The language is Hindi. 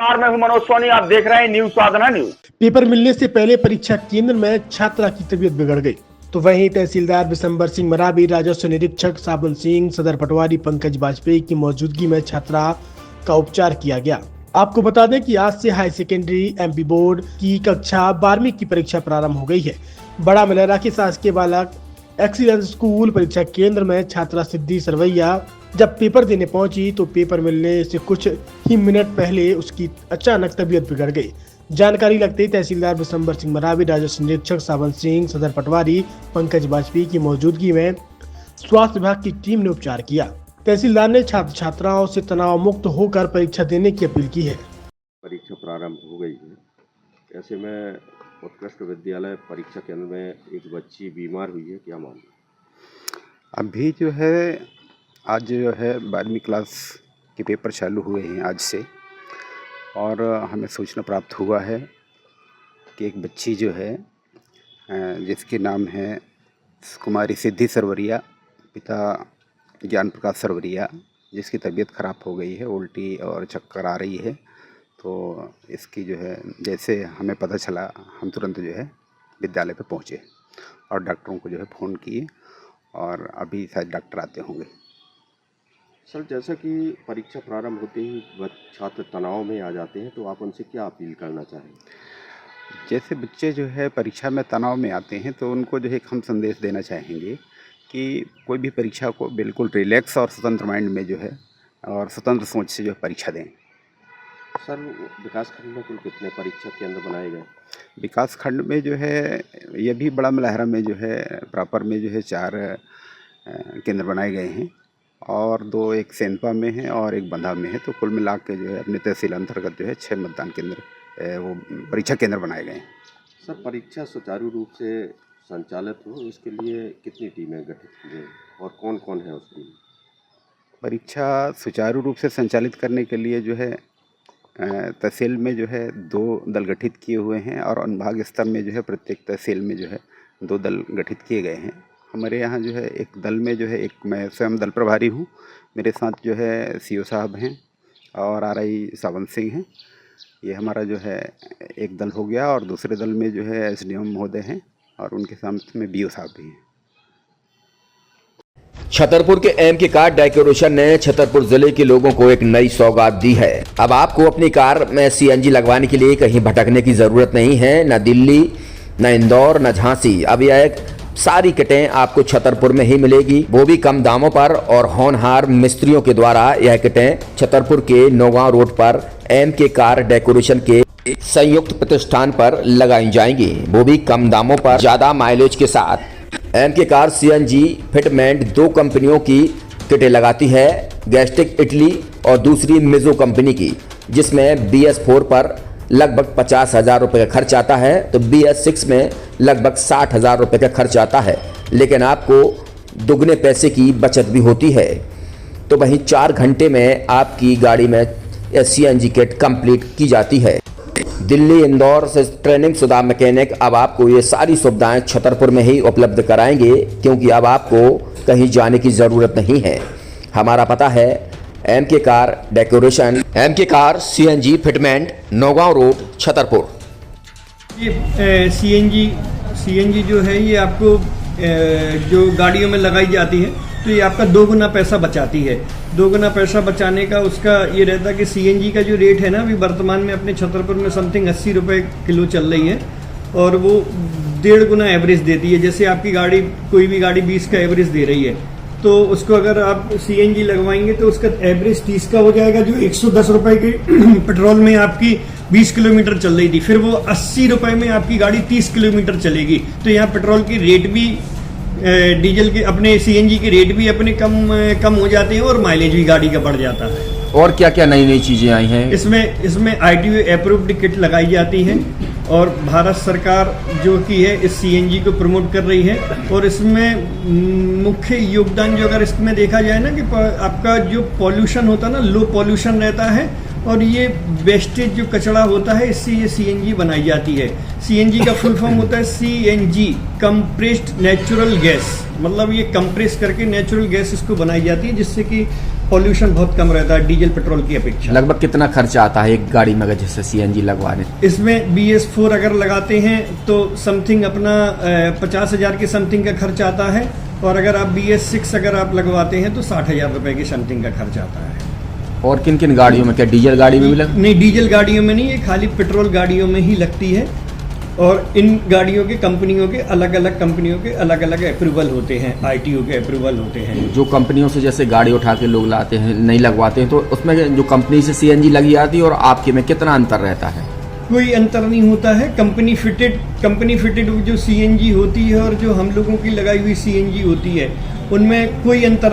नमस्कार, मैं हूं मनोज सोनी। आप देख रहे हैं न्यूज साधना न्यूज। पेपर मिलने से पहले परीक्षा केंद्र में छात्रा की तबीयत बिगड़ गई, तो वहीं तहसीलदार बिशंबर सिंह मरावी, राजस्व निरीक्षक साबुल सिंह, सदर पटवारी पंकज वाजपेयी की मौजूदगी में छात्रा का उपचार किया गया। आपको बता दें कि आज से हाई सेकेंडरी एमपी बोर्ड की कक्षा 12वीं की परीक्षा प्रारंभ हो गई है। बड़ा मलेरा के शासकीय बालक एक्सीलेंस स्कूल परीक्षा केंद्र में छात्रा सिद्धि सरवैया जब पेपर देने पहुंची तो पेपर मिलने से कुछ ही मिनट पहले उसकी अचानक तबीयत बिगड़ गई। जानकारी लगते ही तहसीलदार बिशंबर सिंह मरावी, राजस्व निरीक्षक साबुल सिंह, सदर पटवारी पंकज वाजपेयी की मौजूदगी में स्वास्थ्य विभाग की टीम ने उपचार किया। तहसीलदार ने छात्र छात्राओं से तनाव मुक्त होकर परीक्षा देने की अपील की है। परीक्षा प्रारंभ हो गई है, ऐसे में उत्कृष्ट विद्यालय परीक्षा केंद्र में एक बच्ची बीमार हुई है, क्या मामला? अभी जो है आज जो है 12वीं क्लास के पेपर चालू हुए हैं आज से, और हमें सूचना प्राप्त हुआ है कि एक बच्ची जो है जिसके नाम है कुमारी सिद्धि सरवरिया, पिता ज्ञान प्रकाश सरवरिया, जिसकी तबीयत ख़राब हो गई है, उल्टी और चक्कर आ रही है। तो इसकी जो है जैसे हमें पता चला, हम तुरंत जो है विद्यालय पे पहुँचे और डॉक्टरों को जो है फ़ोन किए, और अभी शायद डॉक्टर आते होंगे। सर, जैसा कि परीक्षा प्रारंभ होते ही छात्र तनाव में आ जाते हैं, तो आप उनसे क्या अपील करना चाहेंगे? जैसे बच्चे जो है परीक्षा में तनाव में आते हैं तो उनको जो है हम संदेश देना चाहेंगे कि कोई भी परीक्षा को बिल्कुल रिलैक्स और स्वतंत्र माइंड में जो है और स्वतंत्र सोच से जो है परीक्षा दें। सर, विकासखंड में कुल कितने परीक्षा केंद्र बनाए गए? विकासखंड में जो है ये भी बड़ा मलहरा में जो है प्रॉपर में जो है 4 केंद्र बनाए गए हैं, और 2 एक सेंपा में है और एक बंधा में है। तो कुल मिला के जो है अपने तहसील अंतर्गत जो है 6 मतदान केंद्र वो परीक्षा केंद्र बनाए गए हैं। सर, परीक्षा सुचारू रूप से संचालित हो इसके लिए कितनी टीमें गठित की गई और कौन कौन है उस टीम? परीक्षा सुचारू रूप से संचालित करने के लिए जो है तहसील में जो है 2 दल गठित किए हुए हैं, और अनुभाग स्तर में जो है प्रत्येक तहसील में जो है 2 दल गठित किए गए हैं। हमारे यहाँ जो है एक दल में जो है एक मैं स्वयं दल प्रभारी हूँ, मेरे साथ जो है सीओ साहब हैं और आरआई सावंत सिंह हैं। ये हमारा जो है एक दल हो गया, और दूसरे दल में जो है एसडीएम महोदय हैं और उनके साथ में बीओ साहब भी हैं। छतरपुर के एमके कार डेकोरेशन ने छतरपुर जिले के लोगों को एक नई सौगात दी है। अब आपको अपनी कार में सीएनजी लगवाने के लिए कहीं भटकने की जरूरत नहीं है, न दिल्ली, न इंदौर, न झांसी। अब यह एक सारी किटें आपको छतरपुर में ही मिलेगी, वो भी कम दामों पर, और होनहार मिस्त्रियों के द्वारा यह किटें छतरपुर के नौगांव रोड पर एमके कार डेकोरेशन के संयुक्त प्रतिष्ठान पर लगाई जाएंगी, वो भी कम दामों पर, ज्यादा माइलेज के साथ। एमके कार सीएनजी फिटमेंट 2 कंपनियों की किटें लगाती है, गैस्ट्रिक इटली और दूसरी मिजो कंपनी की, जिसमें BS4 पर लगभग 50,000 रुपये का खर्च आता है, तो BS6 में लगभग 60,000 रुपये का खर्च आता है, लेकिन आपको दुगने पैसे की बचत भी होती है। तो वहीं 4 घंटे में आपकी गाड़ी में सीएनजी किट कंप्लीट की जाती है। दिल्ली, इंदौर से ट्रेनिंग शुदा मैकेनिक अब आपको ये सारी सुविधाएं छतरपुर में ही उपलब्ध कराएंगे, क्योंकि अब आपको कहीं जाने की ज़रूरत नहीं है। हमारा पता है MK car decoration, MK car CNG fitment, Naugaon road, Chhatarpur. ये सीएनजी जो है ये आपको जो गाड़ियों में लगाई जाती है तो ये आपका 2 गुना पैसा बचाती है। 2 गुना पैसा बचाने का उसका ये रहता है कि सीएनजी का जो रेट है ना, अभी वर्तमान में अपने छतरपुर में समथिंग 80 रुपये किलो चल रही है, और वो 1.5 गुना एवरेज देती है। जैसे आपकी गाड़ी, कोई भी गाड़ी 20 का एवरेज दे रही है, तो उसको अगर आप सीएनजी लगवाएंगे तो उसका एवरेज 30 का हो जाएगा। जो 110 रुपये के पेट्रोल में आपकी 20 किलोमीटर चल रही थी, फिर वो 80 रुपये में आपकी गाड़ी 30 किलोमीटर चलेगी। तो यहाँ पेट्रोल की रेट भी, डीजल के, अपने सीएनजी के रेट भी अपने कम हो जाते हैं, और माइलेज भी गाड़ी का बढ़ जाता है। और क्या क्या नई नई चीजें आई हैं? इसमें ITO अप्रूव्ड किट लगाई जाती है, और भारत सरकार जो की है इस सीएनजी को प्रमोट कर रही है। और इसमें मुख्य योगदान जो अगर इसमें देखा जाए ना, कि आपका जो पॉल्यूशन होता है ना, लो पॉल्यूशन रहता है, और ये वेस्टेज जो कचरा होता है, इससे ये सीएनजी बनाई जाती है। सीएनजी का फुल फॉर्म होता है CNG, कंप्रेस्ड नेचुरल गैस। मतलब ये कंप्रेस करके नेचुरल गैस इसको बनाई जाती है, जिससे कि पॉल्यूशन बहुत कम रहता है डीजल पेट्रोल की अपेक्षा। लगभग कितना खर्चा आता है एक गाड़ी में अगर जैसे सीएनजी लगवाने? इसमें BS4 अगर लगाते हैं तो समथिंग अपना 50,000 के समथिंग का खर्च आता है, और अगर आप BS6 अगर आप लगवाते हैं तो 60,000 रुपए की समथिंग का खर्च आता है। और किन किन गाड़ियों में, क्या डीजल गाड़ी में भी लग? नहीं, डीजल गाड़ियों में नहीं, ये खाली पेट्रोल गाड़ियों में ही लगती है। और इन गाड़ियों के कंपनियों के अलग अलग अप्रूवल होते हैं, ITO के अप्रूवल होते हैं। जो कंपनियों से जैसे गाड़ी उठा के लोग लाते हैं, नहीं लगवाते हैं, तो उसमें जो कंपनी से सीएनजी लगी आती है और आपके में कितना अंतर रहता है? कोई अंतर नहीं होता है। कंपनी फिटेड जो CNG होती है और जो हम लोगों की लगाई हुई CNG होती है, उनमें कोई अंतर